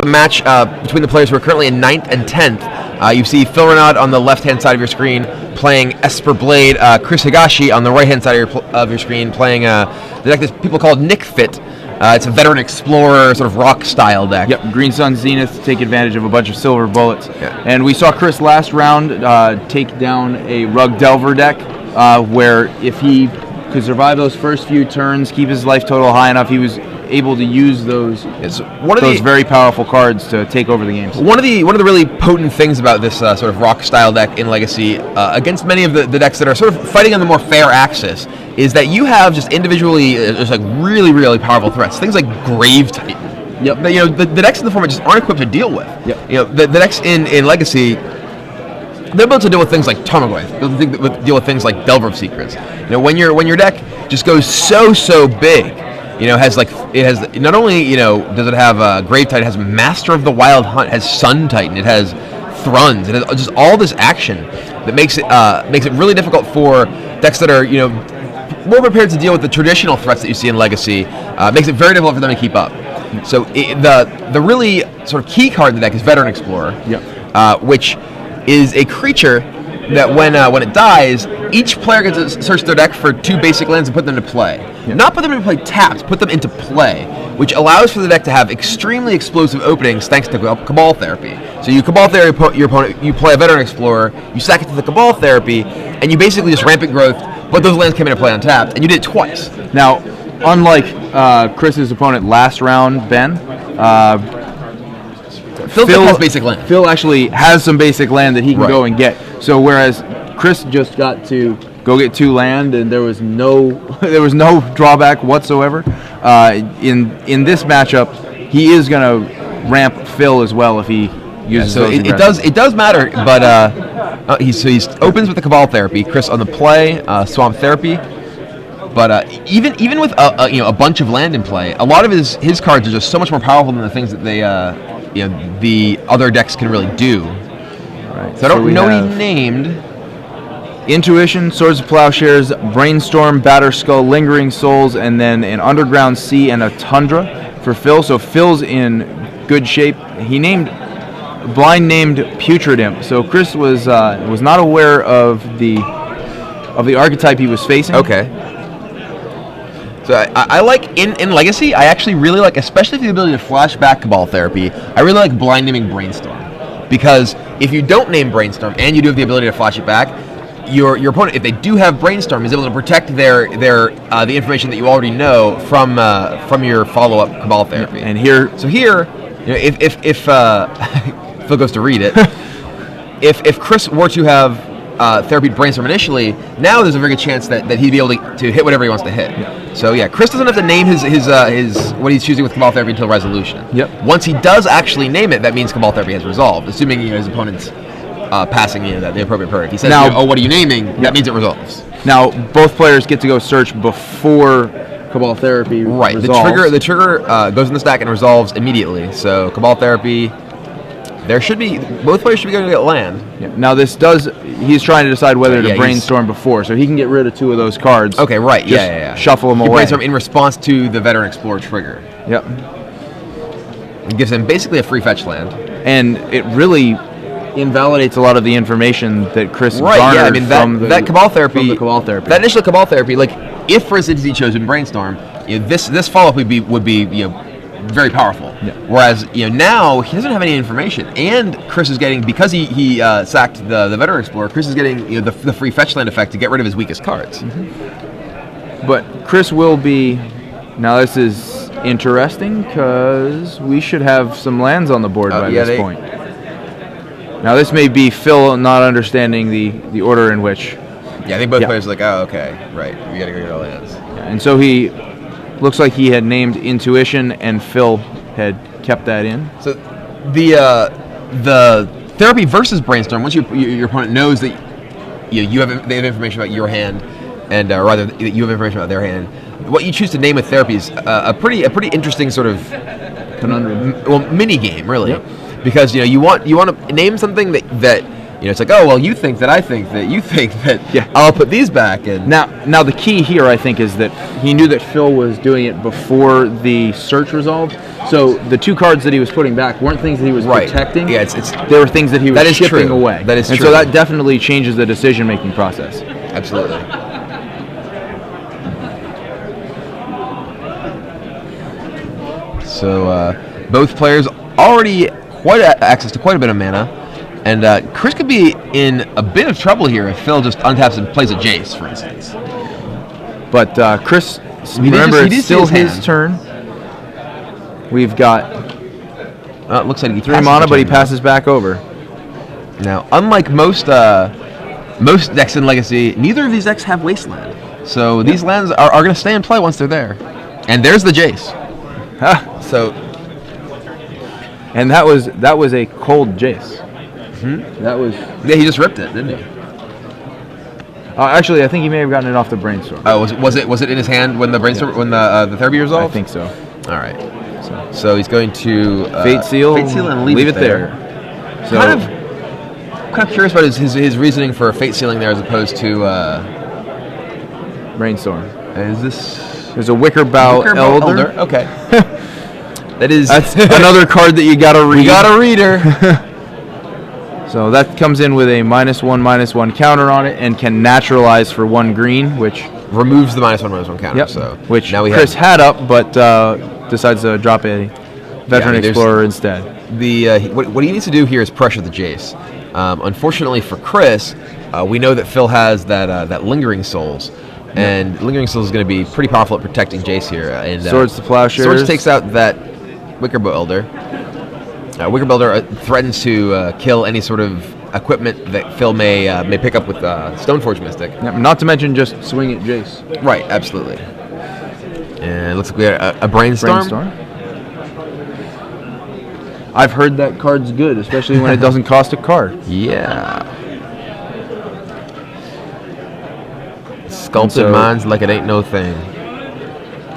match between the players who are currently in 9th and 10th. You see Phil Renaud on the left-hand side of your screen playing Esper Blade, Chris Higashi on the right-hand side of your screen playing the deck that people call Nick Fit. It's a veteran explorer sort of rock style deck. Yep, Green Sun Zenith to take advantage of a bunch of silver bullets. Yeah. And we saw Chris last round take down a Rug Delver deck where if he could survive those first few turns, keep his life total high enough, he was able to use those very powerful cards to take over the games. One of the really potent things about this sort of rock style deck in Legacy against many of the decks that are sort of fighting on the more fair axis is that you have just individually just like really, really powerful threats. Things like Grave Titan. Yep. The decks in the format just aren't equipped to deal with. Yep. The decks in Legacy, they're built to deal with things like Tarmogoyf, built to deal with things like Delver of Secrets. When your deck just goes so big, it has not only does it have Grave Titan, it has Master of the Wild Hunt, it has Sun Titan, it has Thruns, it has just all this action that makes it really difficult for decks that are more prepared to deal with the traditional threats that you see in Legacy. Makes it very difficult for them to keep up. So the really sort of key card in the deck is Veteran Explorer, which is a creature that when it dies, each player gets to search their deck for 2 basic lands and put them to play. Not put them into play tapped, put them into play, which allows for the deck to have extremely explosive openings thanks to Cabal Therapy. So you Cabal Therapy your opponent, you play a Veteran Explorer, you sack it to the Cabal Therapy, and you basically just rampant growth, but those lands came into play untapped, and you did it twice. Now, unlike Chris's opponent last round, Ben, Phil has basic land. Phil actually has some basic land that he can go and get. So whereas Chris just got to go get 2 land and there was no drawback whatsoever, in this matchup he is going to ramp Phil as well if he uses so it does matter, but he opens with the Cabal Therapy, Chris on the play, Swamp Therapy. But even with a bunch of land in play, a lot of his cards are just so much more powerful than the things that the other decks can really do. Right. So I don't know what he named. Intuition, Swords of Plowshares, Brainstorm, Batterskull, Lingering Souls, and then an Underground Sea and a Tundra for Phil. So Phil's in good shape. He named Putrid Imp. So Chris was not aware of the archetype he was facing. Okay. So I like in Legacy, I actually really like, especially the ability to flash back Cabal Therapy, I really like blind naming Brainstorm. Because if you don't name Brainstorm and you do have the ability to flash it back, your opponent, if they do have Brainstorm, is able to protect the information that you already know from your follow-up Cabal Therapy. And here, if Phil goes to read it, if Chris were to have Therapy Brainstorm initially, now there's a very good chance that he'd be able to hit whatever he wants to hit. Yeah. So yeah, Chris doesn't have to name his what he's choosing with Cabal Therapy until resolution. Yep. Once he does actually name it, that means Cabal Therapy has resolved, assuming his opponent's passing the appropriate priority. If he says, now, what are you naming? That means it resolves. Now both players get to go search before Cabal Therapy resolves. The trigger goes in the stack and resolves immediately. So Cabal Therapy. Both players should be going to get land. Yeah. Now he's trying to decide whether to Brainstorm before, so he can get rid of 2 of those cards. Okay, right, yeah. Shuffle them away. Brainstorm in response to the Veteran Explorer trigger. Yep. It gives him basically a free fetch land. And it really invalidates a lot of the information that Chris garnered from the Cabal Therapy. From the Cabal Therapy. That initial Cabal Therapy, like if for instance he chose Brainstorm, this follow-up would be very powerful. Yeah. Whereas now he doesn't have any information, and Chris is getting, because he sacked the Veteran Explorer, Chris is getting the free fetch land effect to get rid of his weakest cards. Mm-hmm. But Chris will be. Now this is interesting because we should have some lands on the board by this point. Now this may be Phil not understanding the order in which. Yeah, I think both players are like, oh, okay, right, we got to go get our lands. Yeah, and so he. Looks like he had named Intuition, and Phil had kept that in. So the Therapy versus Brainstorm, once your opponent knows that they have information about your hand, and rather you have information about their hand, what you choose to name with Therapy is a pretty interesting sort of conundrum. Mini game, really, because you want to name something that it's like, oh well, you think that, I think that, you think that. Yeah. I'll put these back. And now the key here, I think, is that he knew that Phil was doing it before the search resolved. So the 2 cards that he was putting back weren't things that he was protecting. Yeah, they were things that he was shipping away. That is true. And so that definitely changes the decision-making process. Absolutely. So both players already access to quite a bit of mana, and Chris could be in a bit of trouble here if Phil just untaps and plays a Jace, for instance. But Chris, remember, it's still his turn. We've got it looks like he 3 mana, but he passes back over. Now, unlike most decks in Legacy, neither of these decks have Wasteland, so these lands are going to stay in play once they're there. And there's the Jace. So, and that was a cold Jace. That was he just ripped it, didn't he? Actually, I think he may have gotten it off the brainstorm. Oh, was it in his hand when the brainstorm when the therapy resolved? I think so. All right. So he's going to Fate Seal and leave it there. So kind of curious about his reasoning for Fate Sealing there as opposed to brainstorm. Is this? There's a Wickerbow Elder. Okay. That's another card that you gotta read. You got a reader. So that comes in with a -1/-1 counter on it and can naturalize for 1 green, which removes the -1/-1 counter. Yep. So which now Chris had up, but decides to drop a Veteran Explorer instead. What he needs to do here is pressure the Jace. Unfortunately for Chris, we know that Phil has that Lingering Souls. And Lingering Souls is going to be pretty powerful at protecting Jace here. And Swords to Plowshares. Swords takes out that Wickerbow Elder. Wickerbow Elder threatens to kill any sort of equipment that Phil may pick up with Stoneforge Mystic. Yeah, not to mention just swing at Jace. Right, absolutely. And it looks like we got a Brainstorm. I've heard that card's good, especially when it doesn't cost a card. Yeah. Sculpted minds like it ain't no thing.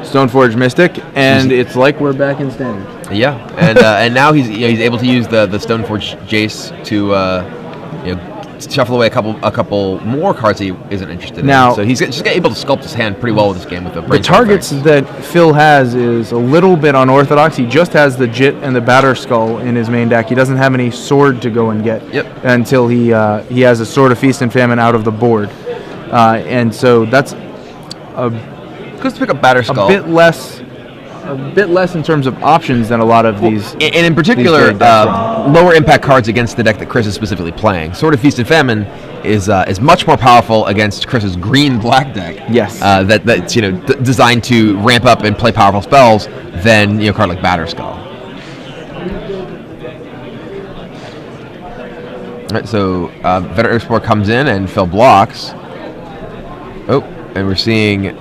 Stoneforge Mystic, and it's like we're back in Standard. Yeah, and now he's able to use the Stoneforge Jace to shuffle away a couple more cards he isn't interested in. So he's just able to sculpt his hand pretty well with this game with the targets that Phil has is a little bit unorthodox. He just has the Jit and the Batter Skull in his main deck. He doesn't have any sword to go and get until he has a Sword of Feast and Famine out of the board. And so that's good to pick up Batter Skull. A bit less in terms of options than a lot of these. And in particular, lower impact cards against the deck that Chris is specifically playing. Sword of Feast and Famine is much more powerful against Chris's green-black deck. Yes. That's designed to ramp up and play powerful spells than a card like Batter Skull. All right, so Veteran Explorer comes in and Phil blocks. Oh, and we're seeing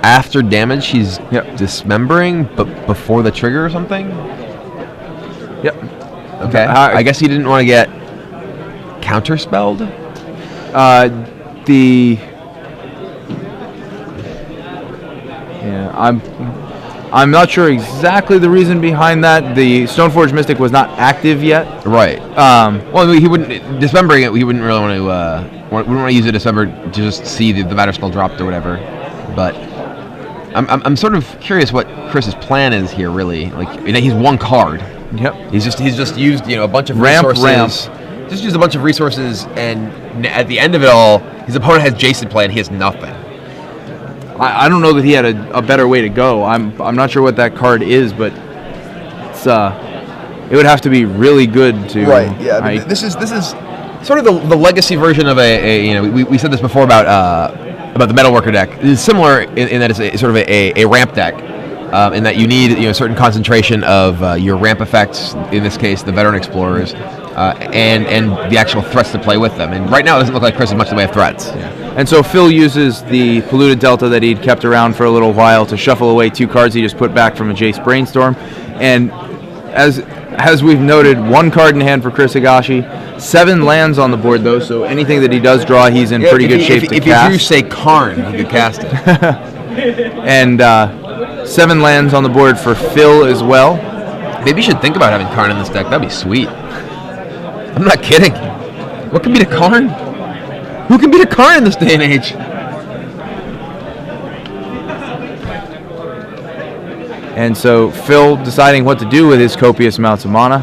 after damage he's dismembering, but before the trigger or something? Yep. Okay. I guess he didn't want to get counterspelled? I'm not sure exactly the reason behind that. The Stoneforge Mystic was not active yet. Right. Well, he wouldn't dismembering it. He wouldn't really want to use it dismember to just see the Batter Skull dropped or whatever. But I'm sort of curious what Chris's plan is here. Really, he's one card. Yep. He's just used a bunch of resources. Just used a bunch of resources, and at the end of it all, his opponent has Jason play and he has nothing. I don't know that he had a better way to go. I'm not sure what that card is, but it's it would have to be really good to. Right. Yeah. This is sort of the legacy version of we said this before about the Metalworker deck. It's similar in that it's sort of a ramp deck, in that you need a certain concentration of your ramp effects. In this case, the Veteran Explorers, and the actual threats to play with them. And right now, it doesn't look like Chris has much in the way of threats. Yeah. And so Phil uses the Polluted Delta that he'd kept around for a little while to shuffle away 2 cards he just put back from a Jace Brainstorm. And as we've noted, 1 card in hand for Chris Higashi, 7 lands on the board though, so anything that he does draw, he's in pretty good shape to cast. If you say Karn, he could cast it. And 7 lands on the board for Phil as well. Maybe you should think about having Karn in this deck. That'd be sweet. I'm not kidding. What can beat a Karn? Who can beat a Karn in this day and age? And so Phil deciding what to do with his copious amounts of mana.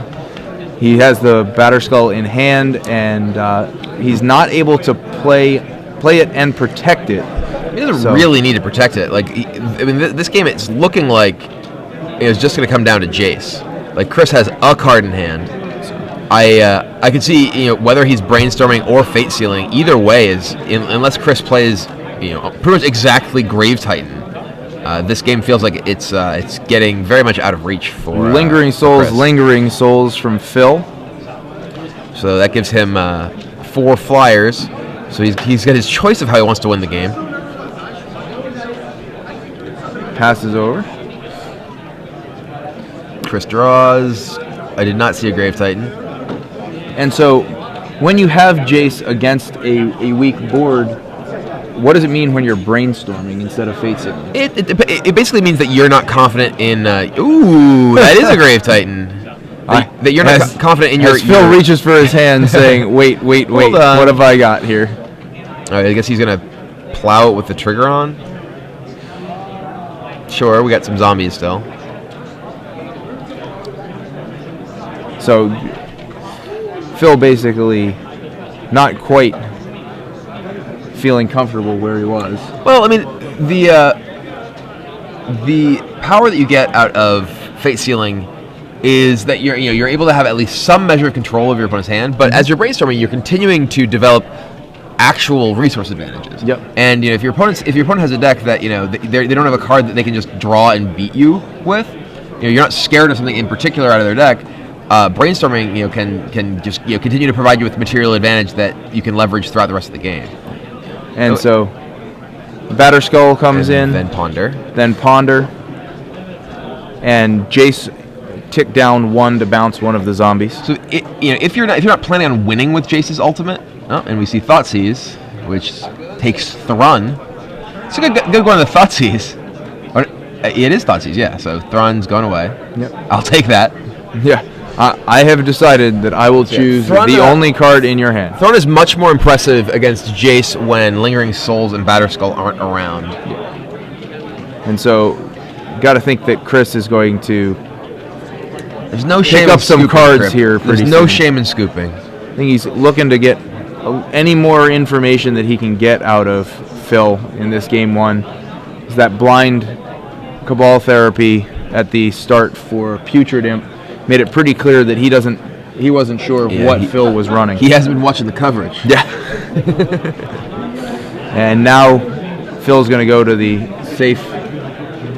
He has the Batterskull in hand, and he's not able to play it and protect it. He doesn't really need to protect it. Like, I mean, this game, it's looking like it's just going to come down to Jace. Like, Chris has a card in hand. I can see, whether he's brainstorming or fate sealing. Either way is, unless Chris plays, pretty much exactly Grave Titan. This game feels like it's getting very much out of reach for Lingering Souls from Phil. So that gives him 4 flyers. So he's got his choice of how he wants to win the game. Passes over. Chris draws. I did not see a Grave Titan. And so when you have Jace against a weak board, what does it mean when you're brainstorming instead of fate sealing? It basically means that you're not confident in. Ooh, that is a Grave Titan. That you're not confident in your. Phil reaches for his hand, saying, "Wait, what have I got here?" All right, I guess he's gonna plow it with the trigger on. Sure, we got some zombies still. So Phil basically not quite feeling comfortable where he was. Well, I mean, the power that you get out of fate sealing is that you're able to have at least some measure of control of your opponent's hand. But as you're brainstorming, you're continuing to develop actual resource advantages. Yep. And if your opponent has a deck that they don't have a card that they can just draw and beat you with, you're not scared of something in particular out of their deck. Brainstorming can just continue to provide you with material advantage that you can leverage throughout the rest of the game. And so Batterskull comes in. Then Ponder. And Jace tick down 1 to bounce one of the zombies. So if you're not planning on winning with Jace's ultimate, and we see Thoughtseize, which takes Thrun. It's a good one of the Thoughtseize. It is Thoughtseize, yeah. So Thrun's gone away. Yep. I'll take that. Yeah. I have decided that I will choose the only card in your hand. Thrun is much more impressive against Jace when Lingering Souls and Batterskull aren't around. Yeah. And so, got to think that Chris is going to There's no shame pick up in some cards Crip. here. There's no shame in scooping. I think he's looking to get any more information that he can get out of Phil in this game 1. Is that blind Cabal therapy at the start for Putrid Imp made it pretty clear that he wasn't sure what Phil was running. He hasn't been watching the coverage. Yeah. And now Phil's going to go to the safe,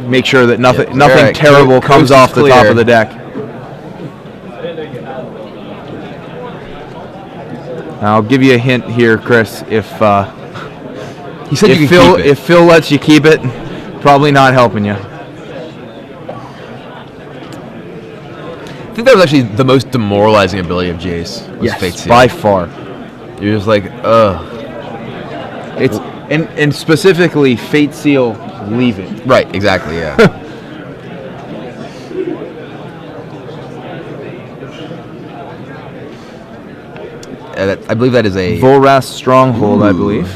make sure that nothing terrible comes off the top of the deck. I'll give you a hint here, Chris. If he said you can keep it. If Phil lets you keep it, probably not helping you. I think that was actually the most demoralizing ability of Jace. Was Fate Seal. By far. You're just like, ugh. It's and specifically Fate Seal, leave it. Right, exactly, yeah. I believe that is a Volrath Stronghold, I believe.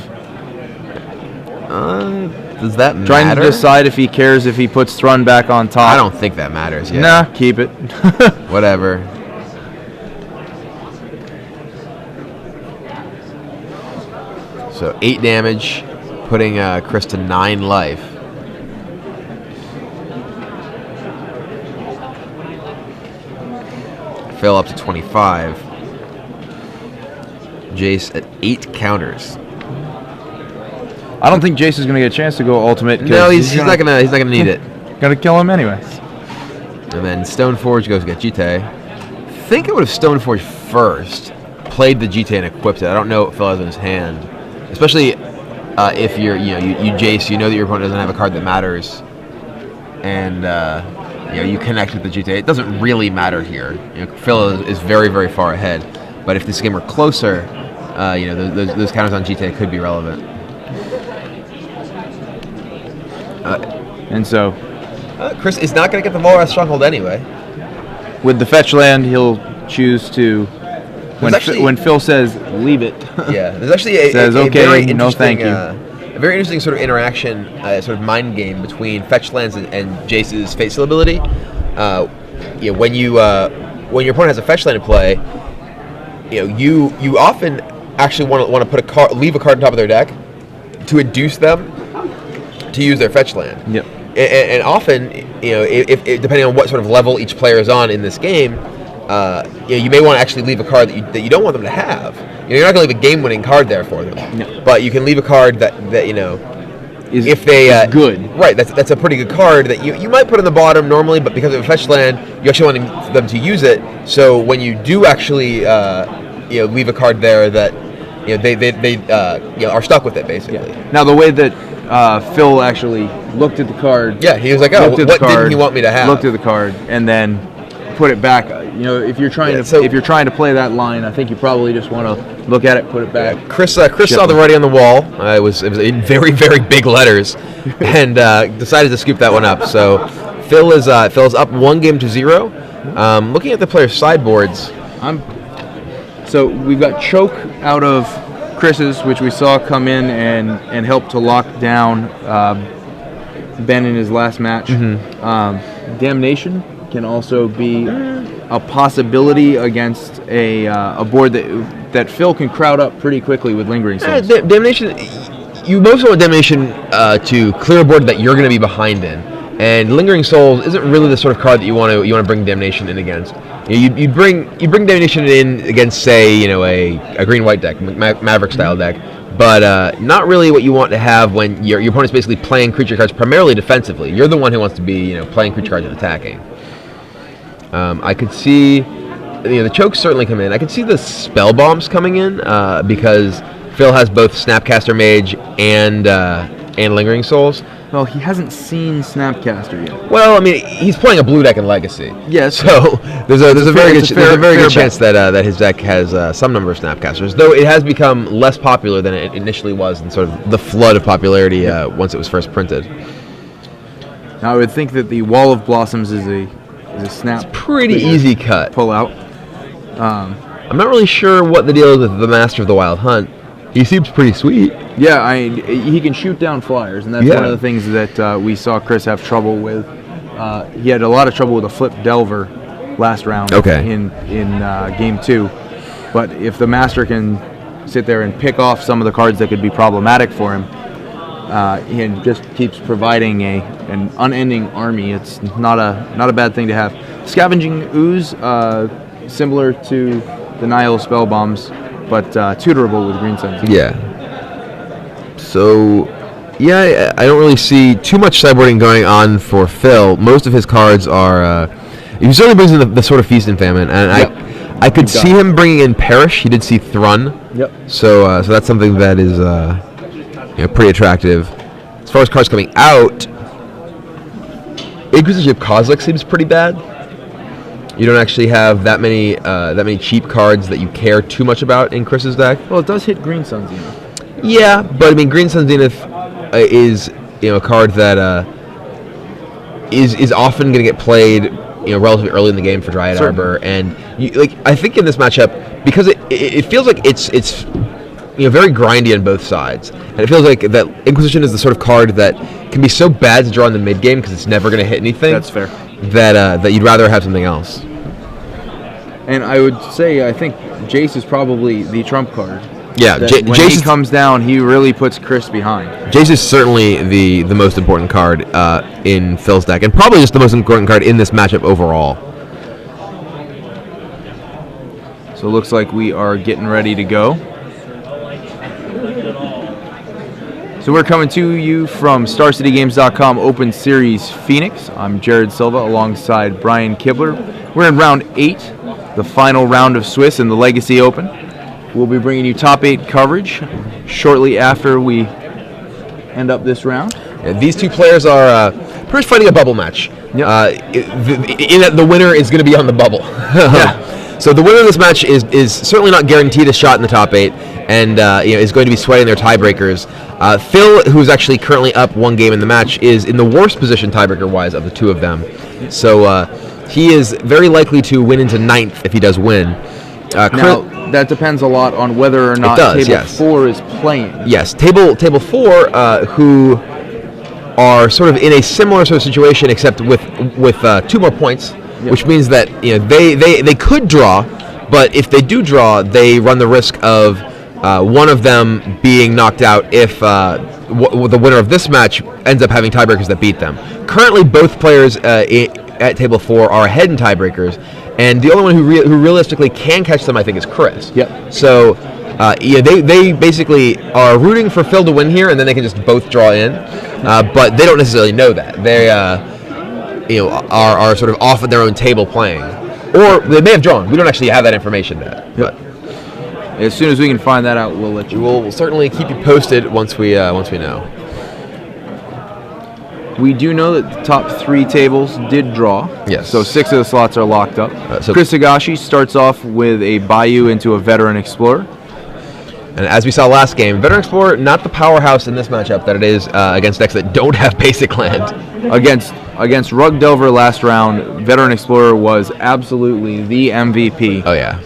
Does that matter? Trying to decide if he cares if he puts Thrun back on top. I don't think that matters yet. Nah, keep it. Whatever. So 8 damage, putting Chris to 9 life. Phil up to 25. Jace at 8 counters. I don't think Jace is going to get a chance to go ultimate. No, he's not gonna need it. Gonna kill him anyways. And then Stoneforge goes to get GT. I think it would have Stoneforge first, played the GT and equipped it. I don't know what Phil has in his hand, especially if you Jace, you know that your opponent doesn't have a card that matters, and you connect with the GT. It doesn't really matter here. Phil is very, very far ahead. But if this game were closer, those counters on GT could be relevant. And so Chris is not going to get the Volrath Stronghold anyway. With the fetch land, he'll choose to when Phil says leave it. Yeah, there's actually says a okay, very no thank you. A very interesting sort of interaction, sort of mind game between fetch lands and Jace's Fate Seal ability. When your opponent has a fetch land in play, you often actually want to put leave a card on top of their deck to induce them to use their fetch land. Yep. And often, if depending on what sort of level each player is on in this game, you may want to actually leave a card that you don't want them to have. You're not going to leave a game-winning card there for them. No. But you can leave a card that is good. Right, that's a pretty good card that you might put on the bottom normally, but because of a fetch land, you actually want them to use it. So when you do actually leave a card there that they are stuck with it basically. Yeah. Now the way that Phil actually looked at the card. Yeah, he was like, "Oh, what didn't he want me to have?" Looked at the card and then put it back. If you're trying to play that line, I think you probably just want to look at it, put it back. Yeah, Chris saw the writing on the wall. It was in very, very big letters, and decided to scoop that one up. So Phil is up 1-0. Looking at the players' sideboards, so we've got Choke out of Chris's, which we saw come in and help to lock down Ben in his last match. Mm-hmm. Damnation can also be a possibility against a board that Phil can crowd up pretty quickly with Lingering Souls. Damnation, you mostly want Damnation to clear a board that you're going to be behind in, and Lingering Souls isn't really the sort of card that you want to bring Damnation in against. You bring Damnation in against, say, a green-white deck, Maverick style deck, but not really what you want to have when your opponent's basically playing creature cards primarily defensively. You're the one who wants to be playing creature cards and attacking. I could see the chokes certainly come in. I could see the spell bombs coming in because Phil has both Snapcaster Mage and Lingering Souls. Well, he hasn't seen Snapcaster yet. Well, I mean, he's playing a blue deck in Legacy. Yes. So there's a very good chance that his deck has some number of Snapcasters, though it has become less popular than it initially was in sort of the flood of popularity once it was first printed. Now, I would think that the Wall of Blossoms is a snap. It's pretty easy cut. Pull out. I'm not really sure what the deal is with the Master of the Wild Hunt. He seems pretty sweet. Yeah, he can shoot down flyers, and that's one of the things that we saw Chris have trouble with. He had a lot of trouble with a Flip Delver last round in Game 2. But if the Master can sit there and pick off some of the cards that could be problematic for him, and just keeps providing an unending army, it's not a bad thing to have. Scavenging Ooze, similar to the Nihil Spell Bombs, but tutorable with Green Suns. Yeah. So, I don't really see too much sideboarding going on for Phil. Most of his cards are... he certainly brings in the sort of Feast and Famine, and I could see him bringing in Perish. He did see Thrun. Yep. So that's something that is pretty attractive. As far as cards coming out, Inquisition of Kozilek seems pretty bad. You don't actually have that many cheap cards that you care too much about in Chris's deck. Well, it does hit Green Sun Zenith. Yeah, but I mean, Green Sun Zenith is a card that is often going to get played relatively early in the game for Dryad Arbor, and I think in this matchup, because it feels like it's very grindy on both sides, and it feels like that Inquisition is the sort of card that can be so bad to draw in the mid game because it's never going to hit anything. That's fair. That you'd rather have something else. And I would say I think Jace is probably the trump card. Yeah, when Jace comes down, he really puts Chris behind. Jace is certainly the most important card in Phil's deck, and probably just the most important card in this matchup overall. So it looks like we are getting ready to go. So we're coming to you from StarCityGames.com Open Series Phoenix. I'm Jared Silva alongside Brian Kibler. We're in round 8, the final round of Swiss in the Legacy Open. We'll be bringing you top 8 coverage shortly after we end up this round. Yeah, these two players are pretty much fighting a bubble match. Yep. The winner is going to be on the bubble. Yeah. So the winner of this match is certainly not guaranteed a shot in the top 8, and is going to be sweating their tiebreakers. Phil, who's actually currently up 1 game in the match, is in the worst position tiebreaker-wise of the two of them. So he is very likely to win into 9th if he does win. Now, that depends a lot on whether or not table 4 is playing. Yes, table 4, who are sort of in a similar sort of situation, except with 2 more points, which means that they could draw, but if they do draw, they run the risk of one of them being knocked out if the winner of this match ends up having tiebreakers that beat them. Currently, both players at table 4 are ahead in tiebreakers, and the only one who realistically can catch them, I think, is Chris. Yep. So, they basically are rooting for Phil to win here, and then they can just both draw in. But they don't necessarily know that. They are sort of off at their own table playing, or they may have drawn. We don't actually have that information yet. Yep. But as soon as we can find that out, we'll let you. We'll certainly keep you posted once we know. We do know that the top 3 tables did draw. Yes. So 6 of the slots are locked up. Chris Higashi starts off with a Bayou into a Veteran Explorer. And as we saw last game, Veteran Explorer, not the powerhouse in this matchup that it is against decks that don't have basic land. Against Rug Delver last round, Veteran Explorer was absolutely the MVP. Oh, yeah.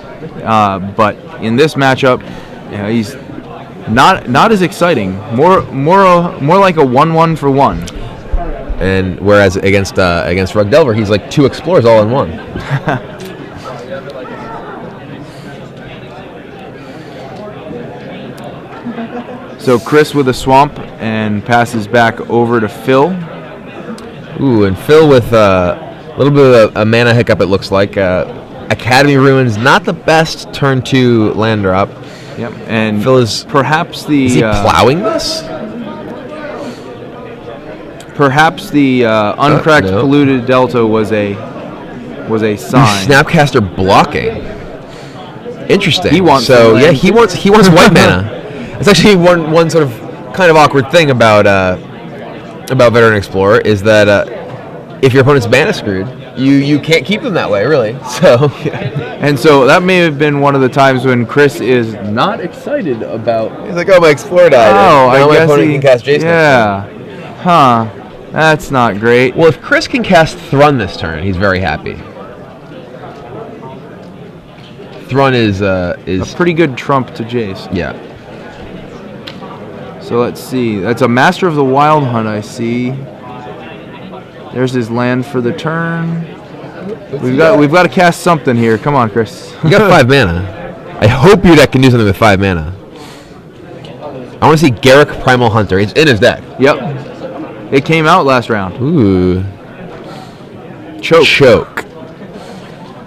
But in this matchup, he's not as exciting. More like a 1-1 for 1. And whereas against Rug Delver, he's like 2 Explorers all in one. So Chris with a Swamp and passes back over to Phil. Ooh, and Phil with a little bit of a mana hiccup, it looks like. Academy Ruins, not the best turn 2 land drop. Yep, and Phil is perhaps the... Is he plowing this? Perhaps the uncracked polluted delta was a sign. Snapcaster blocking. Interesting. He wants he wants white mana. It's actually one sort of kind of awkward thing about Veteran Explorer is that if your opponent's mana screwed, you can't keep them that way, really. So and so that may have been one of the times when Chris is not excited about. He's like, oh, my Explorer died. Oh, now I my guess opponent can cast Jason. Yeah. Huh. That's not great. Well, if Chris can cast Thrun this turn, he's very happy. Thrun is a pretty good trump to Jace. Yeah. So let's see. That's a Master of the Wild Hunt, I see. There's his land for the turn. We've got to cast something here. Come on, Chris. You got 5 mana. I hope your deck can do something with 5 mana. I want to see Garrick Primal Hunter. It's in his deck. Yep. It came out last round. Ooh. Choke.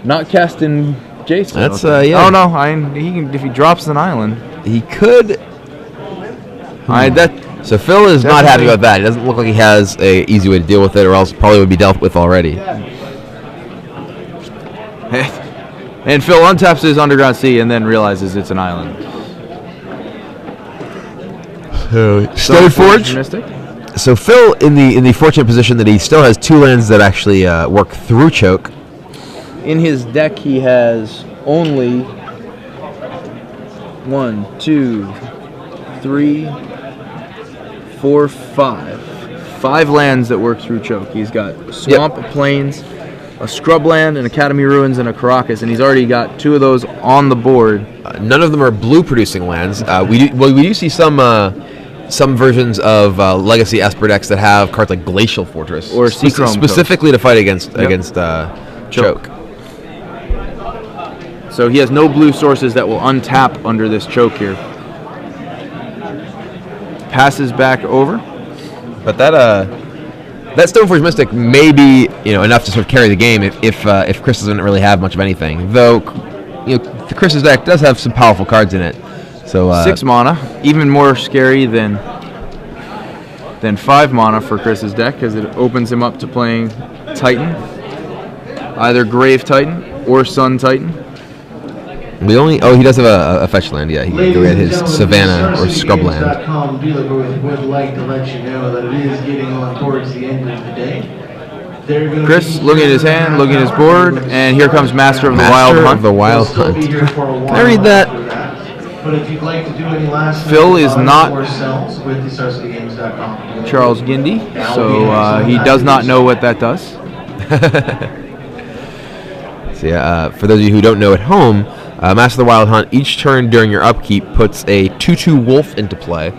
Not casting Jason. That's yeah. Oh no, he can, if he drops an island. He could. So Phil is not happy about that. He doesn't look like he has a easy way to deal with it, or else probably would be dealt with already. And Phil untaps his Underground Sea and then realizes it's an island. So Stoneforge. So Phil in the fortunate position that he still has 2 lands that actually work through Choke. In his deck, he has only 1, 2, 3, 4, 5. 5 lands that work through Choke. He's got Swamp, Plains, a Scrubland, an Academy Ruins, and a Caracas, and he's already got 2 of those on the board. None of them are blue-producing lands. We do see some versions of Legacy Esper decks that have cards like Glacial Fortress, or Seachrome specifically to fight against Choke. So he has no blue sources that will untap under this Choke here. Passes back over, but that Stoneforge Mystic may be enough to sort of carry the game if Chris doesn't really have much of anything. Though Chris's deck does have some powerful cards in it. So 6 mana, even more scary than 5 mana for Chris's deck, because it opens him up to playing Titan, either Grave Titan or Sun Titan. He does have a fetch land. Yeah, he can go get his Savannah or Scrubland. Would like to let you know that it is getting on towards the end of the day. Chris looking at his hand, looking at his board, and here comes Master of the Wild Hunt. Can I read that? But if you'd like to do any last Phil is not with the SCGAZ.com. Charles Gindy, so he does not know what that does. So yeah, for those of you who don't know at home, Master of the Wild Hunt, each turn during your upkeep puts a 2/2 wolf into play.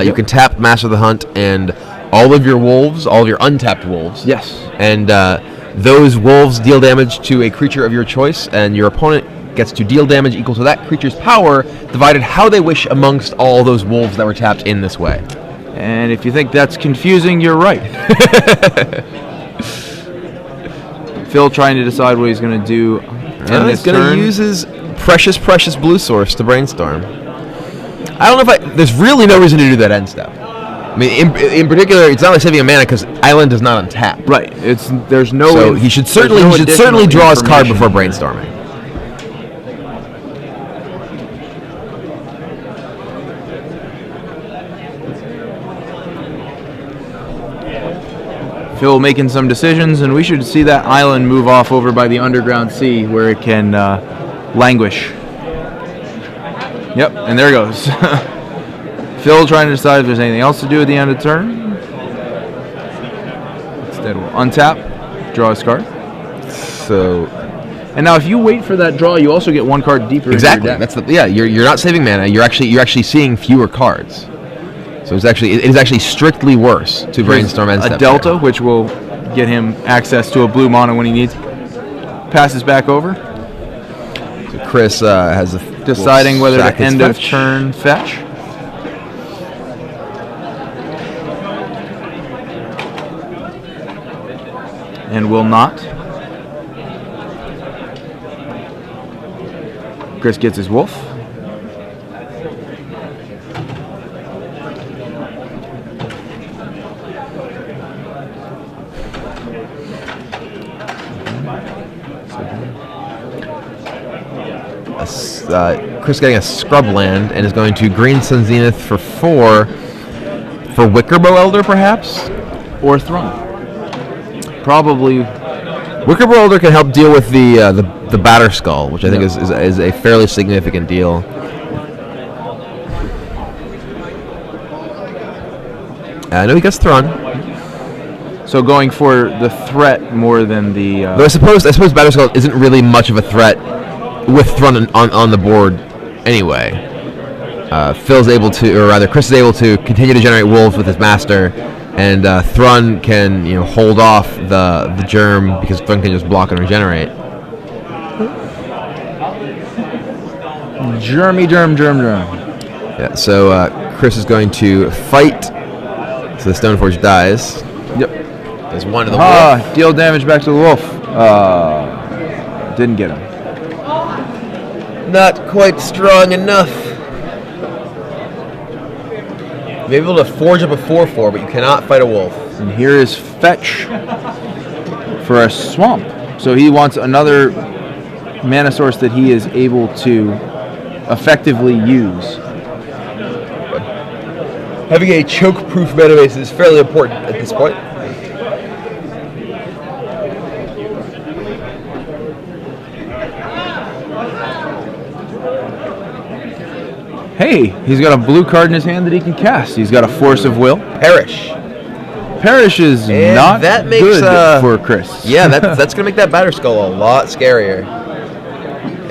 You can tap Master of the Hunt and all of your wolves, all of your untapped wolves. Yes. And those wolves deal damage to a creature of your choice, and your opponent gets to deal damage equal to that creature's power, divided how they wish amongst all those wolves that were tapped in this way. And if you think that's confusing, you're right. Phil trying to decide what he's going to do. He's going to use his precious blue source to brainstorm. I don't know if there's really no reason to do that end step. I mean, in particular, it's not like saving a mana because Island does not untap. Right. There's no. So he should certainly draw his card before brainstorming. Phil making some decisions, and we should see that island move off over by the underground sea where it can languish. Yep, and there it goes. Phil trying to decide if there's anything else to do at the end of the turn. Instead, we'll untap, draw his card. So, and now if you wait for that draw, you also get one card deeper. Exactly. Into your deck. You're not saving mana. You're actually seeing fewer cards. So it is actually strictly worse to brainstorm end step. A delta, there, which will get him access to a blue mana when he needs. Passes back over. So Chris has deciding whether to end of turn fetch. And will not. Chris gets his wolf. Chris getting a scrub land and is going to green Sun Zenith for 4 for Wickerbow Elder, perhaps? Or Thrun. Probably. Wickerbow Elder can help deal with the Batter Skull, which I think is a fairly significant deal. I know he gets Thrun. So going for the threat more than the. Though I suppose Batter Skull isn't really much of a threat with Thrun on the board anyway. Phil's able to, or rather Chris is able to continue to generate wolves with his master, and Thrun can hold off the germ because Thrun can just block and regenerate. Germ. Yeah, so Chris is going to fight, so the Stoneforge dies. Yep. There's one of the wolf. Deal damage back to the wolf. Didn't get him. Not quite strong enough. You may be able to forge up a 4/4, but you cannot fight a wolf. And here is fetch for a swamp. So he wants another mana source that he is able to effectively use. Having a choke-proof mana base is fairly important at this point. Hey, he's got a blue card in his hand that he can cast. He's got a Force of Will. Perish. Perish is not that makes, good for Chris. Yeah, that's going to make that Batter Skull a lot scarier.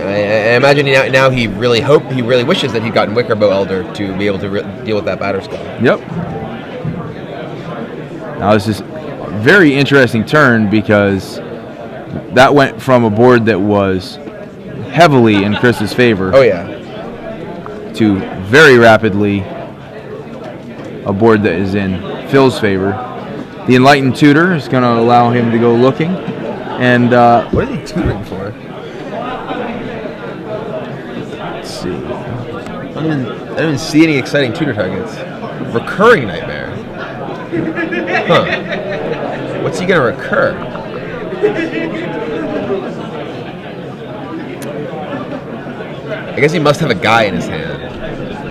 I imagine now he really wishes that he'd gotten Wickerbow Elder to be able to deal with that Batter Skull. Yep. Now this is a very interesting turn because that went from a board that was heavily in Chris's favor. Oh yeah. To very rapidly a board that is in Phil's favor. The Enlightened Tutor is going to allow him to go looking. And what is he tutoring for? Let's see. I don't even see any exciting tutor targets. Recurring Nightmare. Huh. What's he going to recur? I guess he must have a guy in his hand.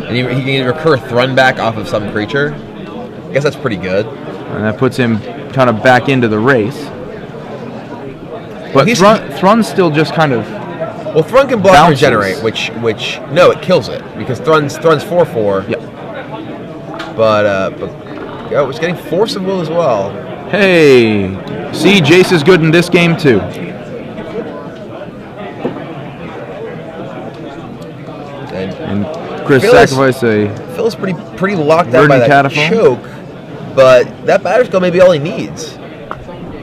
And he can recur Thrun back off of some creature. I guess that's pretty good. And that puts him kind of back into the race. But Thrun's still just kind of. Well, Thrun can block and regenerate, which no, it kills it because Thrun's 4/4. Yep. But it's getting Force of Will as well. Hey, see, Jace is good in this game too. And Chris Phil's- sacrificed a Phil's pretty locked out by Verdant that Cataphone. choke, but that Batterskull may be all he needs.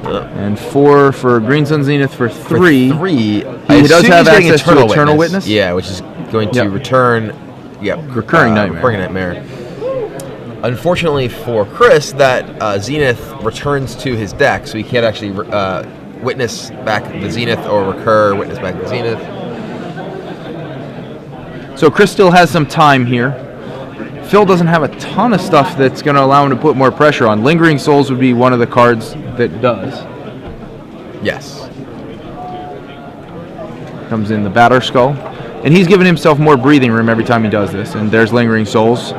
and 4 for Green Sun Zenith for 3. For 3. He I does assume have he's getting access to Eternal Witness. Yeah, which is going to Yep. return. Yeah, Recurring Nightmare. Recurring Nightmare. Unfortunately for Chris, that Zenith returns to his deck, so he can't actually witness back the Zenith or recur witness back the Zenith. So Chris still has some time here. Phil doesn't have a ton of stuff that's going to allow him to put more pressure on. Lingering Souls would be one of the cards that does. Yes. Comes in the Batterskull. And he's giving himself more breathing room every time he does this. And there's Lingering Souls.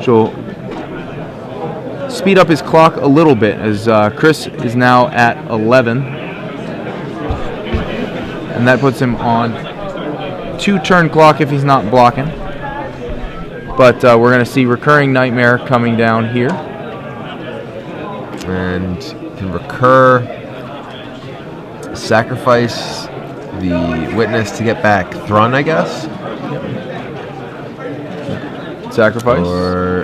So speed up his clock a little bit as Chris is now at 11. And that puts him on 2-turn clock if he's not blocking. But we're going to see Recurring Nightmare coming down here. And can recur, sacrifice the witness to get back Thrun, I guess. Sacrifice. Or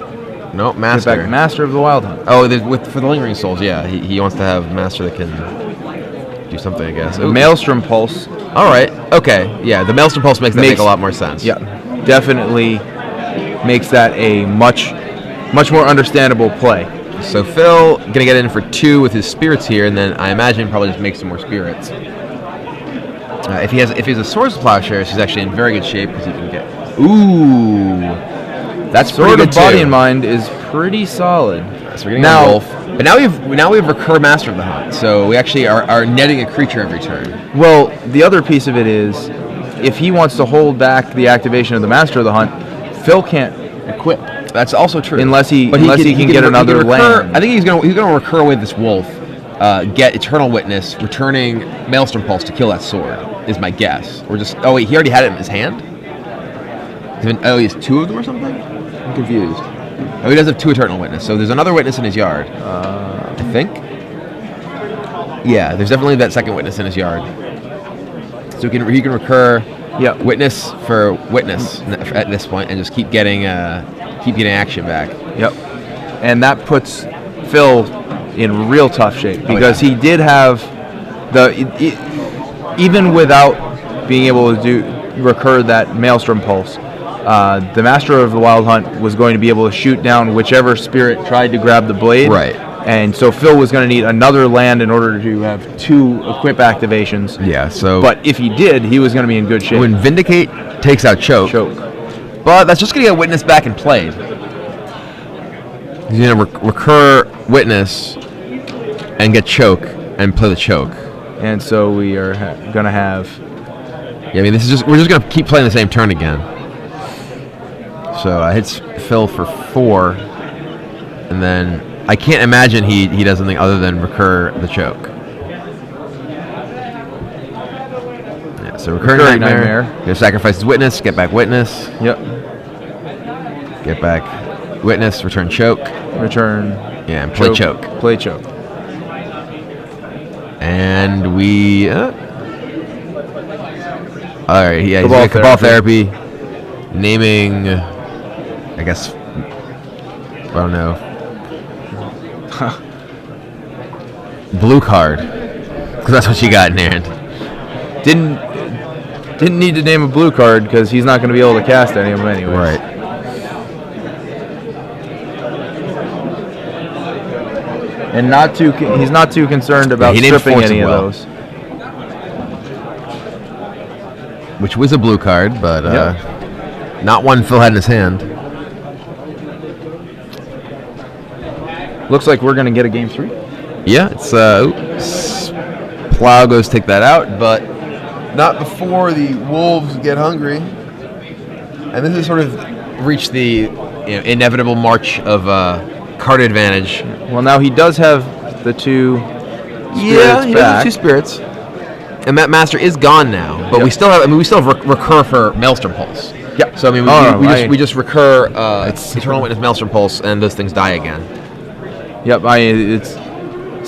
no, Get Master. back Master of the Wild Hunt. Oh, for the Lingering Souls, yeah. He wants to have Master that can do something, I guess. The Maelstrom Pulse. All right. Okay. Yeah, the Maelstrom Pulse makes a lot more sense. Yeah, definitely makes that a much more understandable play. So Phil gonna get in for 2 with his spirits here, and then I imagine probably just make some more spirits. If he has a Swords of Plowshares, he's actually in very good shape because he can get. Ooh, that's pretty Sword good of Body too. and Mind is pretty solid. So we're getting Now- a wolf, but now we have Recur Master of the Hunt, so we actually are netting a creature every turn. Well, the other piece of it is, if he wants to hold back the activation of the Master of the Hunt, Phil can't equip. That's also true. Unless he can get he another can recur, land. I think he's gonna recur with this wolf, get Eternal Witness, returning Maelstrom Pulse to kill that sword. Is my guess. Or just he already had it in his hand. He has 2 of them or something. I'm confused. Oh, he does have 2 Eternal Witness. So there's another witness in his yard. I think. Yeah, there's definitely that second witness in his yard. So he can recur. Yeah. Witness for witness at this point, and just keep getting action back. Yep. And that puts Phil in real tough shape because he did have even without being able to recur that Maelstrom Pulse, the Master of the Wild Hunt was going to be able to shoot down whichever spirit tried to grab the blade. Right. And so Phil was going to need another land in order to have 2 equip activations. Yeah. So, But if he did, he was going to be in good shape. when Vindicate takes out Choke, but that's just going to get Witness back and played. He's going to recur Witness and get Choke and play the Choke. And so we are going to have... Yeah, I mean, we're just going to keep playing the same turn again. So hits Phil for 4, and then I can't imagine he does something other than recur the Choke. Yeah, so recurring Nightmare. Gonna sacrifice his Witness, get back Witness. Yep. Get back Witness, return Choke. Return. Yeah, and play Choke. Play Choke. And we... Alright, yeah, he's Cabal doing Cabal Therapy. Naming... I guess... I don't know. Blue card. Because that's what you got in hand. Didn't need to name a blue card because he's not going to be able to cast any of them anyway. Right. And he's not too concerned about he named stripping Force any as of well. those. Which was a blue card, but Yep. not one Phil had in his hand. Looks like we're going to get a game 3. Yeah, it's Plow goes take that out, but not before the Wolves get hungry. And this is sort of reached the inevitable march of card advantage. Well, now he does have the 2 spirits he back. has 2 spirits. And that Master is gone now, but Yep. we still have recur for Maelstrom Pulse. Yeah. So I mean, we just recur Eternal Witness Maelstrom Pulse, and those things die again. Yep, it's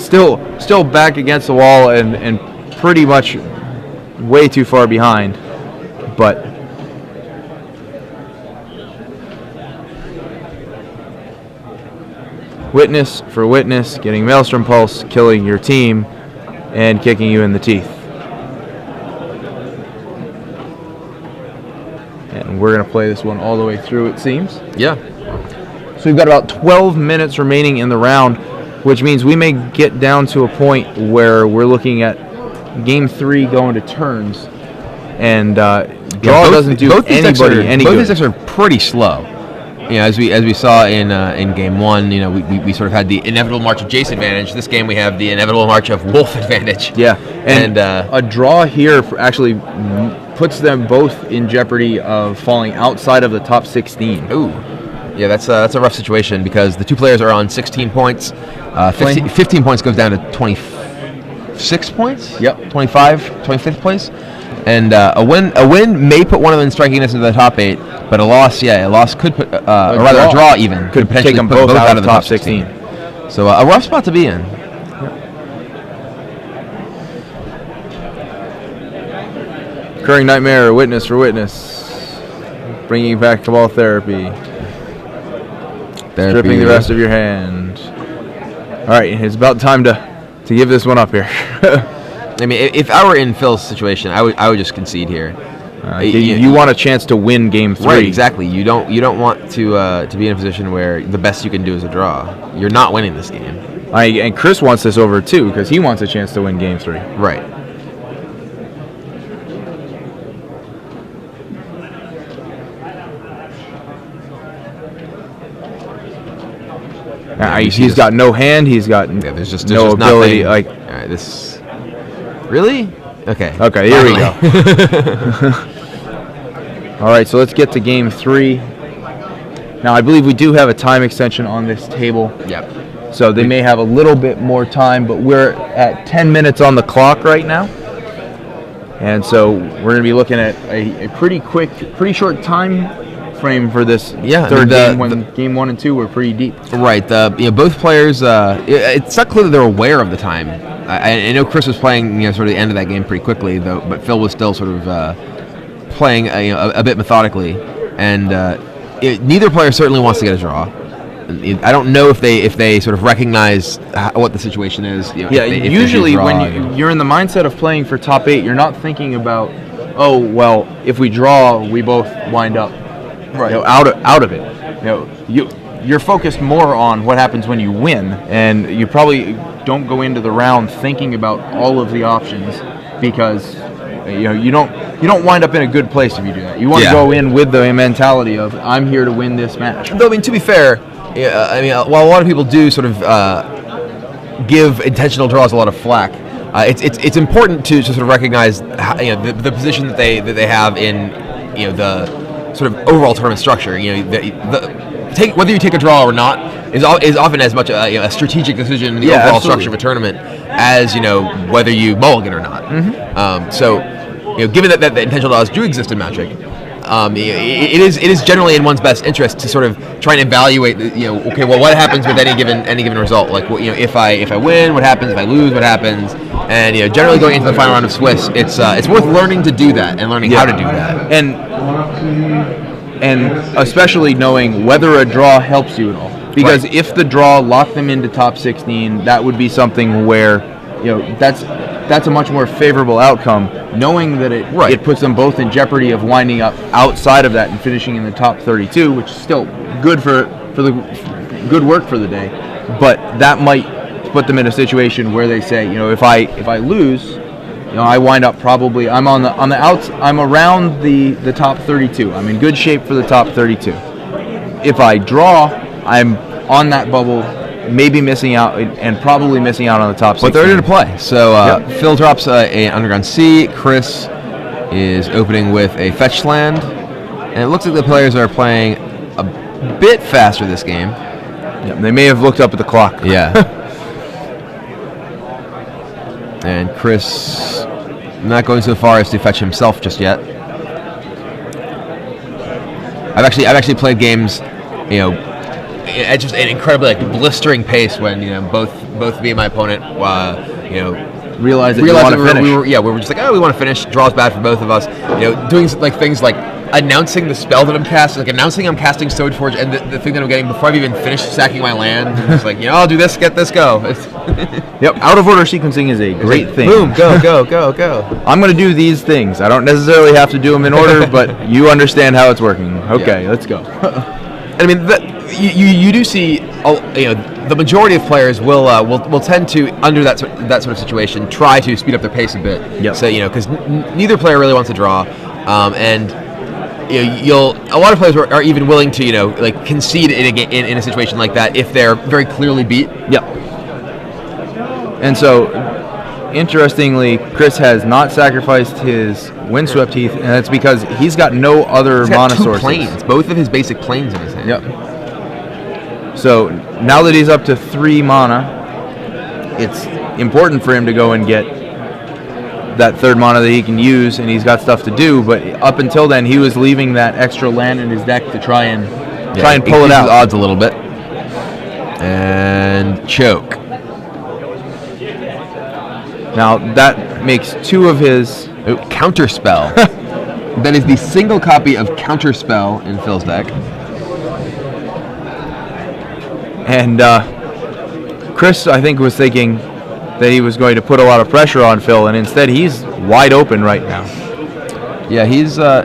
still back against the wall and pretty much way too far behind. But witness for witness, getting Maelstrom Pulse, killing your team, and kicking you in the teeth. And we're going to play this one all the way through, it seems. Yeah. So we've got about 12 minutes remaining in the round, which means we may get down to a point where we're looking at Game 3 going to turns. And draw doesn't do anybody any good. Both these decks are pretty slow. As we saw in Game 1, we sort of had the inevitable march of Jace advantage. This game we have the inevitable march of Wolf advantage. Yeah, and a draw here actually puts them both in jeopardy of falling outside of the top 16. Ooh. Yeah, that's a rough situation because the two players are on 16 points. 15 points goes down to 26 points. Yep. 25th place. And a win may put one of them in striking distance into the top 8, but a loss could put, or rather a draw even, could potentially take them put both out of the top 16. So a rough spot to be in. Recurring Nightmare, witness for witness. Bringing back Cabal Therapy. Stripping the rest of your hand. All right, it's about time to give this one up here. I mean, if I were in Phil's situation, I would just concede here. You want a chance to win Game 3. Right, exactly. You don't want to be in a position where the best you can do is a draw. You're not winning this game. And Chris wants this over too because he wants a chance to win Game 3. Right. He's got no hand. He's got there's just no ability. All right, this really? Okay. Okay, here we go. All right, so let's get to Game 3. Now, I believe we do have a time extension on this table. Yep. So they may have a little bit more time, but we're at 10 minutes on the clock right now. And so we're going to be looking at a pretty short time frame for this third game when Game 1 and 2 were pretty deep. Right. Both players, it's not clear that they're aware of the time. I know Chris was playing sort of the end of that game pretty quickly, though, but Phil was still sort of playing a bit methodically. And neither player certainly wants to get a draw. I don't know if they sort of recognize what the situation is. Usually when you're in the mindset of playing for top 8, you're not thinking about, oh, well, if we draw, we both wind up out of it. You're focused more on what happens when you win, and you probably don't go into the round thinking about all of the options because you don't wind up in a good place if you do that. You want to go in with the mentality of I'm here to win this match. Though, I mean, to be fair, while a lot of people do sort of give intentional draws a lot of flack, it's important to sort of recognize the position that they have in the sort of overall tournament structure. Whether you take a draw or not is often as much a strategic decision in the overall structure of a tournament as whether you mulligan or not. Mm-hmm. So given that the intentional draws do exist in Magic, it is generally in one's best interest to sort of try and evaluate okay, well, what happens with any given result? Like if I win, what happens? If I lose, what happens? And generally going into the final round of Swiss, it's worth learning to do that and learning how to do that. And especially knowing whether a draw helps you at all. Because if the draw locked them into top 16, that would be something where that's a much more favorable outcome, knowing that it puts them both in jeopardy of winding up outside of that and finishing in the top 32, which is still good for the good work for the day. But that might put them in a situation where they say, if I lose, I wind up probably I'm on the outs. I'm around the top 32. I'm in good shape for the top 32. If I draw, I'm on that bubble, maybe missing out and probably missing out on the top 16. But they're in to play. So Phil drops an Underground Sea. Chris is opening with a fetch land, and it looks like the players are playing a bit faster this game. Yeah, they may have looked up at the clock. Yeah. And Chris not going so far as to fetch himself just yet. I've actually played games, at just an incredibly blistering pace when both me and my opponent realize that we were just like, oh, we want to finish. Draw's bad for both of us. Doing things like announcing the spell that I'm casting, like announcing I'm casting Stoneforge, and the thing that I'm getting before I've even finished sacking my land. It's like, I'll do this, get this, go. Yep, out of order sequencing is a great thing. Boom, go. I'm going to do these things. I don't necessarily have to do them in order, but you understand how it's working. Okay, let's go. I mean, you do see, the majority of players will tend to, under that sort of situation, try to speed up their pace a bit. Yep. So because neither player really wants to draw, and a lot of players are even willing to like concede in a situation like that if they're very clearly beat. Yep. And so, interestingly, Chris has not sacrificed his Windswept Heath, and that's because he's got no other mana sources. Planes, both of his basic planes in his hand. Yep. So now that he's up to 3 mana, it's important for him to go and get that 3rd mana that he can use, and he's got stuff to do. But up until then, he was leaving that extra land in his deck to try and pull it out. The odds a little bit, and choke. Now that makes 2 of his Counterspell. That is the single copy of Counterspell in Phil's deck. And Chris, I think, was thinking that he was going to put a lot of pressure on Phil, and instead he's wide open right now. Yeah, he's not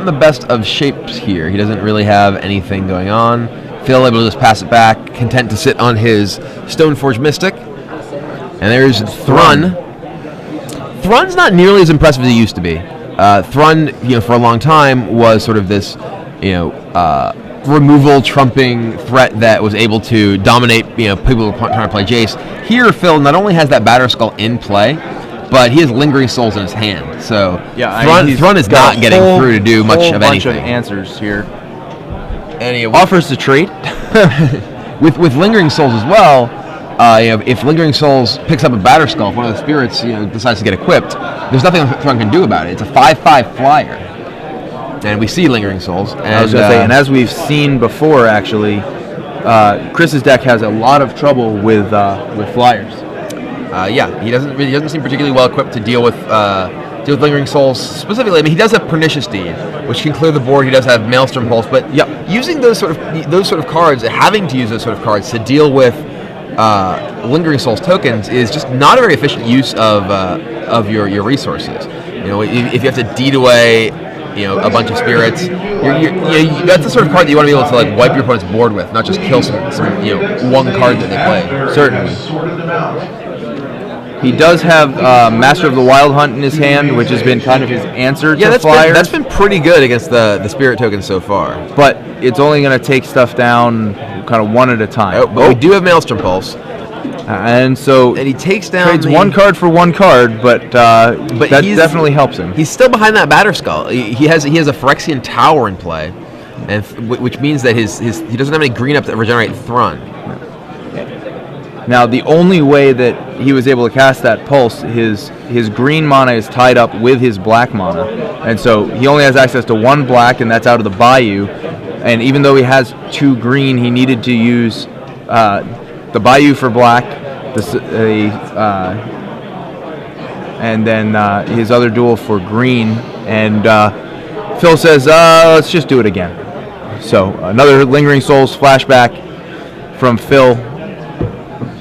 in the best of shapes here. He doesn't really have anything going on. Phil able to just pass it back, content to sit on his Stoneforge Mystic. And there's Thrun. Thrun's not nearly as impressive as he used to be. Thrun, for a long time was sort of this, removal trumping threat that was able to dominate, people who were trying to play Jace. Here, Phil not only has that Batterskull in play, but he has Lingering Souls in his hand. So Thrun is not getting through to do much of anything. Bunch of answers here. And he offers to trade with Lingering Souls as well. If Lingering Souls picks up a Batterskull, if one of the spirits decides to get equipped, there's nothing Thrun can do about it. It's a 5/5 flyer, and we see Lingering Souls. And, I was going to say, and as we've seen before, actually, Chris's deck has a lot of trouble with flyers. He doesn't seem particularly well equipped to deal with Lingering Souls specifically. I mean, he does have Pernicious Deed, which can clear the board. He does have Maelstrom Pulse, but using those sort of cards, having to use those sort of cards to deal with Lingering Souls tokens is just not a very efficient use of your resources. If you have to deed away, a bunch of spirits, that's the sort of card that you want to be able to like wipe your opponent's board with, not just kill some one card that they play. Certainly. He does have Master of the Wild Hunt in his hand, which has been kind of his answer to flyers. That's been pretty good against the spirit tokens so far. But it's only going to take stuff down kind of one at a time. But we do have Maelstrom Pulse. And he takes down trades one card for one card, but that definitely helps him. He's still behind that Batterskull. He has a Phyrexian Tower in play, and which means that he doesn't have any green up that regenerate Thrun. Now, the only way that he was able to cast that Pulse, his green mana is tied up with his black mana, and so he only has access to 1 black, and that's out of the Bayou. And even though he has 2 green, he needed to use the Bayou for black, and then his other duel for green. And Phil says, let's just do it again. So another Lingering Souls flashback from Phil.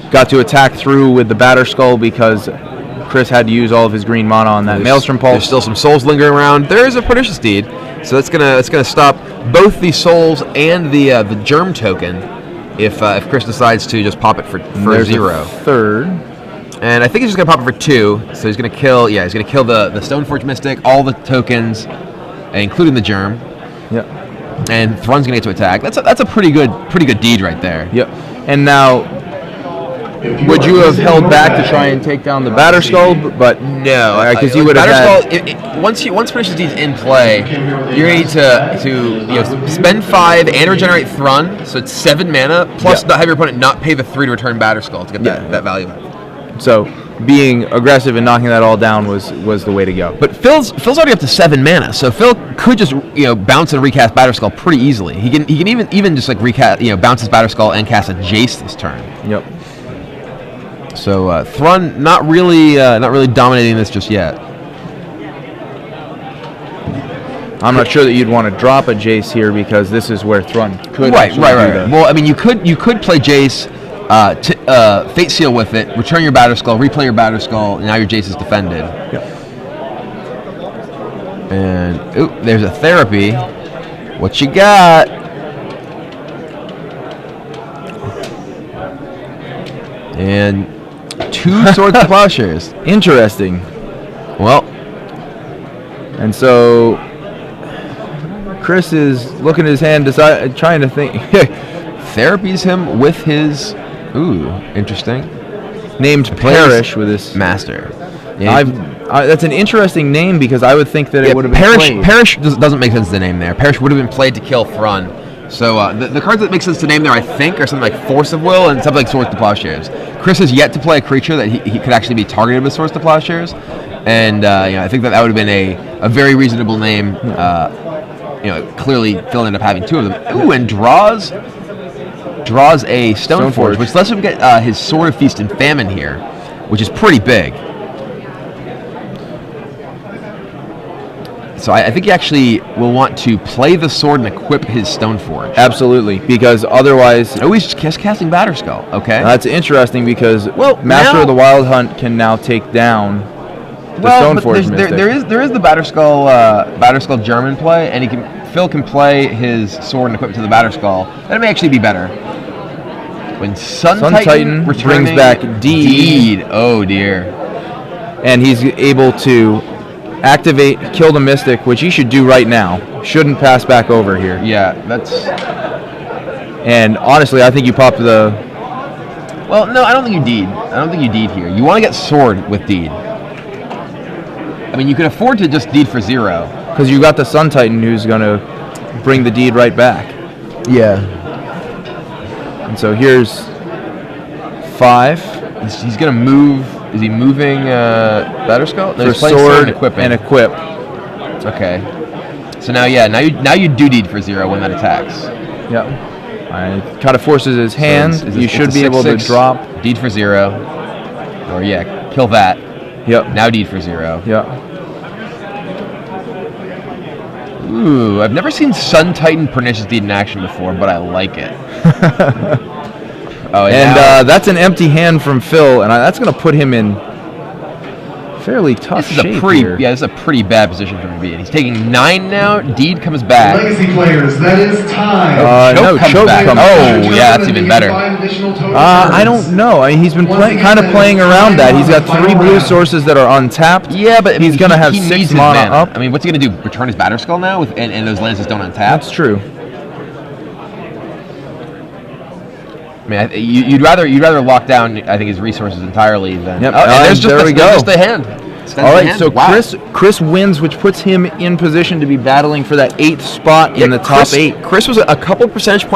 Got to attack through with the Batterskull because Chris had to use all of his green mana on that Maelstrom Pulse. There's still some souls lingering around. There is a Pernicious Deed, so that's gonna stop both the souls and the germ token if Chris decides to just pop it for 0. Third. And I think he's just gonna pop it for 2. So he's gonna kill the Stoneforge Mystic, all the tokens, including the germ. Yep. And Thrun's gonna get to attack. That's a pretty good deed right there. Yep. And now, would you have held back to try and take down the Batterskull? But no, because you would have had. Once Pernicious Deed's in play, you're going to need to spend 5 and regenerate Thrun, so it's 7 mana plus not have your opponent not pay the 3 to return Batterskull to get that value out. So being aggressive and knocking that all down was the way to go. But Phil's already up to 7 mana, so Phil could just bounce and recast Batterskull pretty easily. He can even just like recast bounce his Batterskull and cast a Jace this turn. Yep. So Thrun not really dominating this just yet. I'm not sure that you'd want to drop a Jace here because this is where Thrun could actually do the- Well, I mean, you could play Jace, Fate Seal with it, return your Batter Skull, replay your Batter Skull, and now your Jace is defended. Yep. And there's a Therapy. What you got? And 2 Swords to Plowshares. Interesting. Well, and so Chris is looking at his hand, trying to think. Therapies him with his. Ooh, interesting. Named Parrish with his Master. Yeah, that's an interesting name because I would think that it would have been played. Parrish doesn't make sense to name there. Parrish would have been played to kill Thrun. So the cards that make sense to name there, I think, are something like Force of Will and something like Swords to Plowshares. Chris has yet to play a creature that he could actually be targeted with Swords to Plowshares, and I think that would have been a very reasonable name. Clearly, Phil ended up having 2 of them. Ooh, and draws a Stoneforge, which lets him get his Sword of Feast and Famine here, which is pretty big. So I think he actually will want to play the sword and equip his Stoneforge. Absolutely, because otherwise... Oh, he's just casting Batter Skull. Okay. That's interesting because Master of the Wild Hunt can now take down the Stoneforge Mystic. There is the Batter Skull German play, and Phil can play his sword and equip it to the Batter Skull. That may actually be better. When Sun Titan brings back Deed. Oh dear. And he's able to activate, kill the Mystic, which he should do right now. Shouldn't pass back over here. Yeah, that's... And honestly, I think you pop the... Well, no, I don't think you Deed. I don't think you Deed here. You want to get Sword with Deed. I mean, you can afford to just Deed for 0. Because you got the Sun Titan who's going to bring the Deed right back. Yeah. And so here's 5. He's going to move... Is he moving Batter Skull? No, for sword and equip. Okay. So now you do Deed for 0 when that attacks. Yep. Kind of forces his hand. So you should be able to drop Deed for 0. Or kill that. Yep. Now Deed for 0. Yep. Ooh, I've never seen Sun Titan Pernicious Deed in action before, but I like it. That's an empty hand from Phil, and that's going to put him in fairly tough shape here. Yeah, this is a pretty bad position for him to be in. He's taking 9 now. Deed comes back. Legacy players, that is time. Choke comes back. Oh, yeah, that's even better. I don't know. I mean, he's been kind of playing around that. He's got 3 blue sources that are untapped. Yeah, but he's going to have 6 mana up. I mean, what's he going to do? Return his Batter Skull now, and those lances don't untap? That's true. I mean, you'd rather lock down, I think, his resources entirely than. Yep. There's just the hand. All right, so wow. Chris wins, which puts him in position to be battling for that 8th spot in the top 8. Chris was a couple percentage points